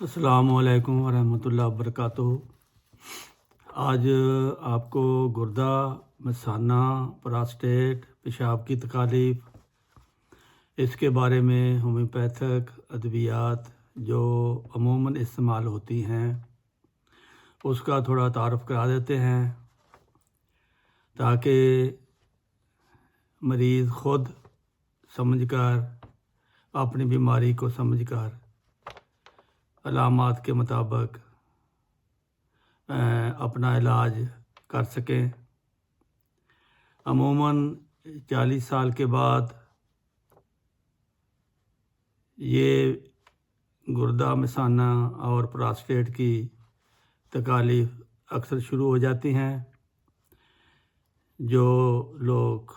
السلام علیکم ورحمۃ اللہ وبرکاتہ۔ آج آپ کو گردہ، مثانہ، پراسٹیٹ، پیشاب کی تکالیف، اس کے بارے میں ہومیوپیتھک ادویات جو عموماً استعمال ہوتی ہیں اس کا تھوڑا تعارف کرا دیتے ہیں تاکہ مریض خود سمجھ کر اپنی بیماری کو سمجھ کر علامات کے مطابق اپنا علاج کر سکیں۔ عموماً 40 سال کے بعد یہ گردہ، مثانہ اور پراسٹیٹ کی تکالیف اکثر شروع ہو جاتی ہیں۔ جو لوگ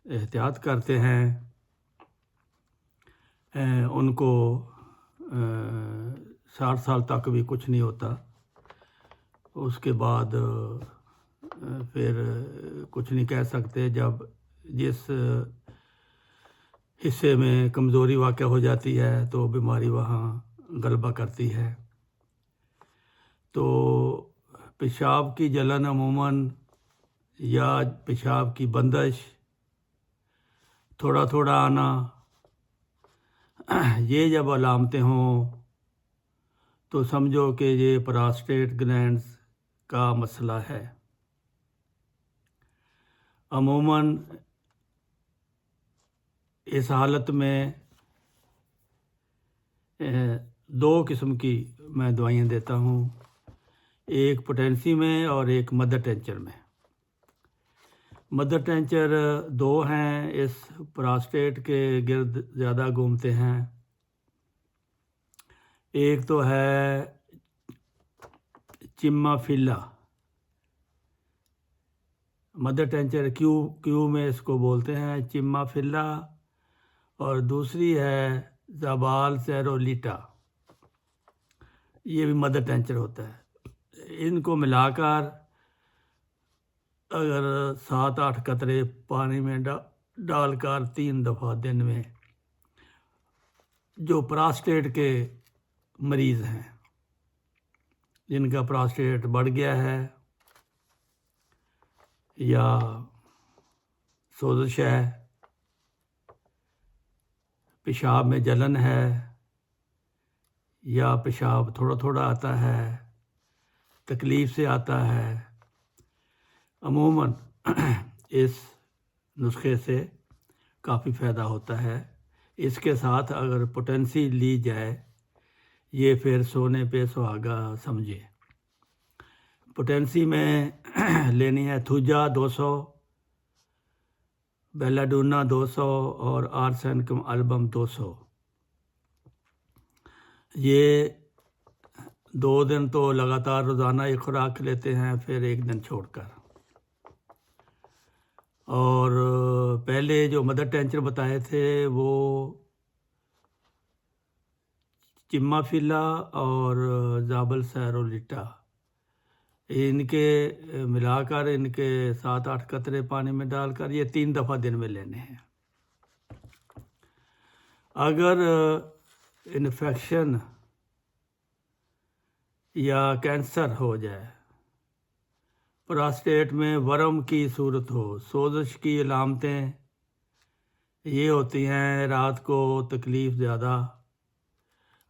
احتیاط کرتے ہیں ان کو 60 سال تک بھی کچھ نہیں ہوتا، اس کے بعد پھر کچھ نہیں کہہ سکتے۔ جب جس حصے میں کمزوری واقع ہو جاتی ہے تو بیماری وہاں غلبہ کرتی ہے۔ تو پیشاب کی جلن عموماً یا پیشاب کی بندش، تھوڑا تھوڑا آنا، یہ جب علامتیں ہوں تو سمجھو کہ یہ پراسٹیٹ گلینڈز کا مسئلہ ہے۔ عموماً اس حالت میں 2 قسم کی میں دوائیاں دیتا ہوں، ایک پوٹینسی میں اور ایک مدر ٹینچر میں۔ مدر ٹینچر 2 ہیں، اس پراسٹیٹ کے گرد زیادہ گھومتے ہیں۔ ایک تو ہے چمافیلا، مدر ٹینچر کیو میں اس کو بولتے ہیں چمافیلا، اور دوسری ہے زابال سیرولیٹا، یہ بھی مدر ٹینچر ہوتا ہے۔ ان کو ملا کر اگر 7-8 قطرے پانی میں ڈال کر 3 دفعہ دن میں، جو پراسٹیٹ کے مریض ہیں، جن کا پراسٹیٹ بڑھ گیا ہے یا سوزش ہے، پیشاب میں جلن ہے یا پیشاب تھوڑا تھوڑا آتا ہے، تکلیف سے آتا ہے، عموماً اس نسخے سے کافی فائدہ ہوتا ہے۔ اس کے ساتھ اگر پوٹینسی لی جائے، یہ پھر سونے پہ سہاگا سمجھے۔ پوٹینسی میں لینی ہے تھوجا 200، بیلاڈونا 200 اور آرسینکم البم 200۔ یہ 2 دن تو لگاتار روزانہ ایک خوراک لیتے ہیں، پھر 1 دن چھوڑ کر۔ اور پہلے جو مدر ٹینچر بتائے تھے وہ چمافیلا اور زابل سیرولیٹا، ان کے ملا کر ان کے 7-8 قطرے پانی میں ڈال کر یہ 3 دفعہ دن میں لینے ہیں۔ اگر انفیکشن یا کینسر ہو جائے، پراسٹیٹ میں ورم کی صورت ہو، سوزش کی علامتیں یہ ہوتی ہیں: رات کو تکلیف زیادہ،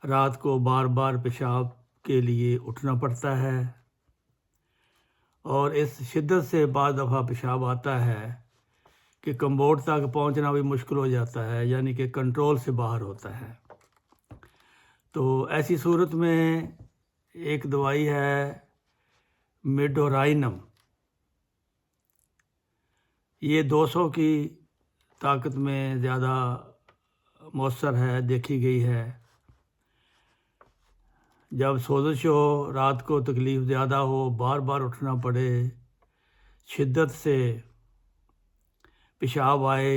رات کو بار بار پیشاب کے لیے اٹھنا پڑتا ہے، اور اس شدت سے بعض دفعہ پیشاب آتا ہے کہ کمبوڈ تک پہنچنا بھی مشکل ہو جاتا ہے، یعنی کہ کنٹرول سے باہر ہوتا ہے۔ تو ایسی صورت میں ایک دوائی ہے میڈورائنم، یہ 200 کی طاقت میں زیادہ مؤثر ہے، دیکھی گئی ہے۔ جب سوزش ہو، رات کو تکلیف زیادہ ہو، بار بار اٹھنا پڑے، شدت سے پیشاب آئے،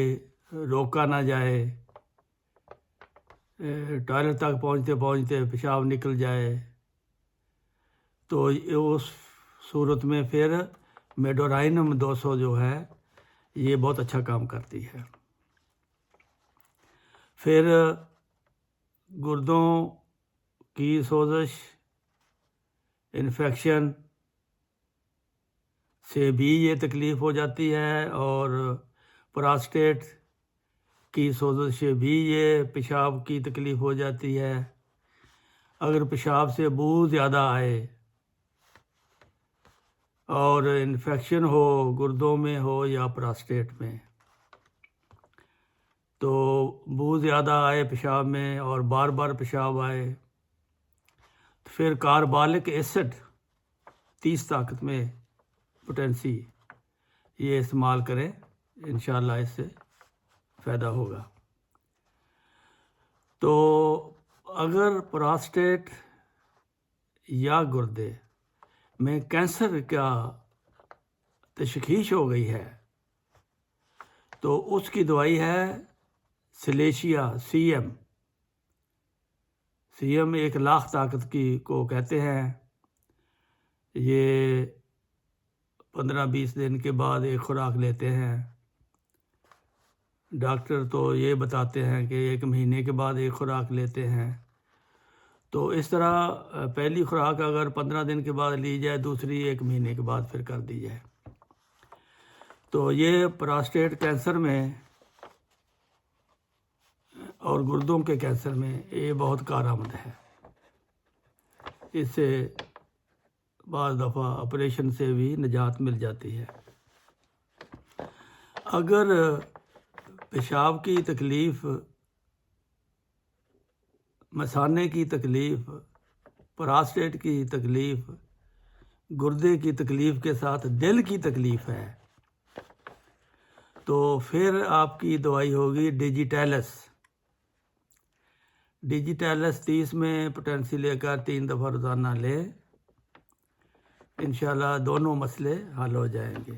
روکا نہ جائے، ٹوائلٹ تک پہنچتے پہنچتے پیشاب نکل جائے، تو اس صورت میں پھر میڈورائنم 200 جو ہے یہ بہت اچھا کام کرتی ہے۔ پھر گردوں کی سوزش، انفیکشن سے بھی یہ تکلیف ہو جاتی ہے، اور پراسٹیٹ کی سوزش سے بھی یہ پیشاب کی تکلیف ہو جاتی ہے۔ اگر پیشاب سے بو زیادہ آئے اور انفیکشن ہو، گردوں میں ہو یا پراسٹیٹ میں، تو بو زیادہ آئے پیشاب میں اور بار بار پیشاب آئے، تو پھر کاربالک ایسڈ 30 طاقت میں پوٹینسی یہ استعمال کریں، انشاءاللہ اس سے فائدہ ہوگا۔ تو اگر پراسٹیٹ یا گردے میں کینسر کا تشخیص ہو گئی ہے تو اس کی دوائی ہے سلیشیا CM۔ CM 1,00,000 طاقت کی کو کہتے ہیں۔ یہ 15-20 دن کے بعد ایک خوراک لیتے ہیں۔ ڈاکٹر تو یہ بتاتے ہیں کہ 1 مہینے کے بعد ایک خوراک لیتے ہیں۔ تو اس طرح پہلی خوراک اگر 15 دن کے بعد لی جائے، دوسری 1 مہینے کے بعد پھر کر دی جائے، تو یہ پراسٹیٹ کینسر میں اور گردوں کے کینسر میں یہ بہت کارآمد ہے۔ اس سے بعض دفعہ آپریشن سے بھی نجات مل جاتی ہے۔ اگر پیشاب کی تکلیف، مثانے کی تکلیف، پراسٹیٹ کی تکلیف، گردے کی تکلیف کے ساتھ دل کی تکلیف ہے، تو پھر آپ کی دوائی ہوگی ڈیجیٹیلس۔ ڈیجیٹیلس 30 میں پوٹینسی لے کر 3 دفعہ روزانہ لے، انشاءاللہ دونوں مسئلے حل ہو جائیں گے۔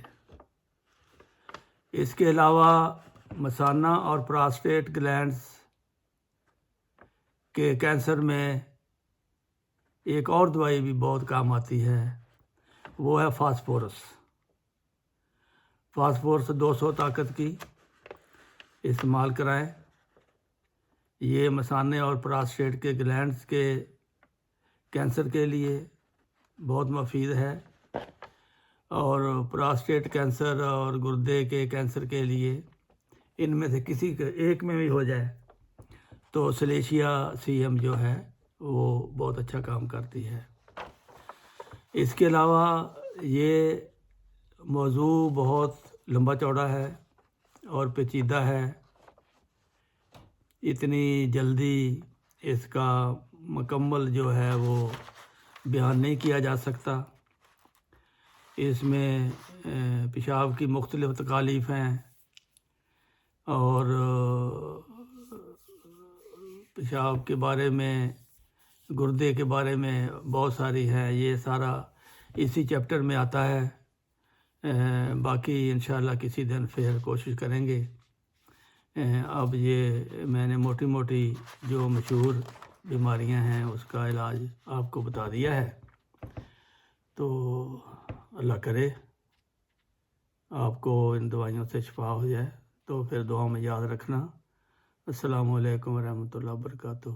اس کے علاوہ مثانہ اور پراسٹیٹ گلینڈز کے کینسر میں ایک اور دوائی بھی بہت کام آتی ہے، وہ ہے فاسفورس۔ فاسفورس 200 طاقت کی استعمال کرائیں۔ یہ مثانے اور پراسٹیٹ کے گلینڈز کے کینسر کے لیے بہت مفید ہے، اور پراسٹیٹ کینسر اور گردے کے کینسر کے لیے ان میں سے کسی ایک میں بھی ہو جائے تو سلیشیا CM جو ہے وہ بہت اچھا کام کرتی ہے۔ اس کے علاوہ یہ موضوع بہت لمبا چوڑا ہے اور پیچیدہ ہے، اتنی جلدی اس کا مکمل جو ہے وہ بیان نہیں کیا جا سکتا۔ اس میں پیشاب کی مختلف تکالیف ہیں، اور پیشاب کے بارے میں، گردے کے بارے میں بہت ساری ہیں، یہ سارا اسی چیپٹر میں آتا ہے۔ باقی انشاءاللہ کسی دن پھر کوشش کریں گے۔ اب یہ میں نے موٹی موٹی جو مشہور بیماریاں ہیں اس کا علاج آپ کو بتا دیا ہے، تو اللہ کرے آپ کو ان دوائیوں سے شفا ہو جائے، تو پھر دعاؤں میں یاد رکھنا۔ السلام علیکم ورحمۃ اللہ وبرکاتہ۔